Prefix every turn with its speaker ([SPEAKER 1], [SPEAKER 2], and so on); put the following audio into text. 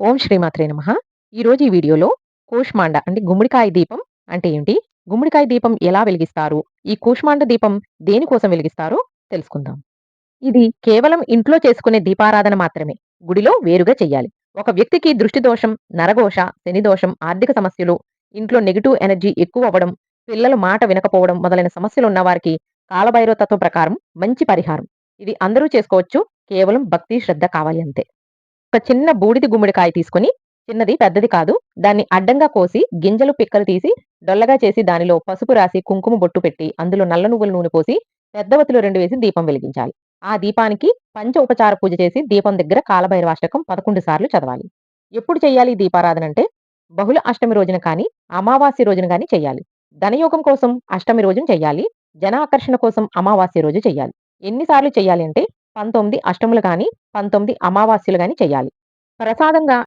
[SPEAKER 1] ఓం శ్రీమాత్రే నమః. ఈరోజు ఈ వీడియోలో కూష్మాండ అంటే గుమ్మడికాయ దీపం అంటే ఏంటి? గుమ్మడికాయ దీపం ఎలా వెలిగిస్తారు? ఈ కూష్మాండ దీపం దేనికోసం వెలిగిస్తారో తెలుసుకుందాం. ఇది కేవలం ఇంట్లో చేసుకునే దీపారాధన మాత్రమే. గుడిలో వేరుగా చెయ్యాలి. ఒక వ్యక్తికి దృష్టి దోషం, నరఘోష, శని దోషం, ఆర్థిక సమస్యలు, ఇంట్లో నెగెటివ్ ఎనర్జీ ఎక్కువవ్వడం, పిల్లలు మాట వినకపోవడం మొదలైన సమస్యలున్న వారికి కాలభైరవ తత్వం ప్రకారం మంచి పరిహారం. ఇది అందరూ చేసుకోవచ్చు. కేవలం భక్తి, శ్రద్ధ కావాలి అంతే. ఒక చిన్న బూడిద గుమ్మడికాయ తీసుకొని, చిన్నది పెద్దది కాదు. దాన్ని అడ్డంగా కోసి, గింజలు, పిక్కలు తీసి, డొల్లగా చేసి దానిలో పసుపు రాసి, కుంకుమ బొట్టు పెట్టి, అందులో నల్ల నువ్వుల నూనె పోసి, పెద్ద ఒత్తిలో 2 వేసి దీపం వెలిగించాలి. ఆ దీపానికి పంచ ఉపచార పూజ చేసి, దీపం దగ్గర కాలభైరవాష్టకం 11 సార్లు చదవాలి. ఎప్పుడు చేయాలి ఈ దీపారాధన అంటే, బహుళ అష్టమి రోజున కానీ, అమావాస్య రోజున గాని చేయాలి. ధనయోగం కోసం అష్టమి రోజున చెయ్యాలి. జన ఆకర్షణ కోసం అమావాస్య రోజు చెయ్యాలి. ఎన్ని సార్లు చెయ్యాలి అంటే 19 అష్టములు గాని, 19 అమావాస్యలు గాని చెయ్యాలి. ప్రసాదంగా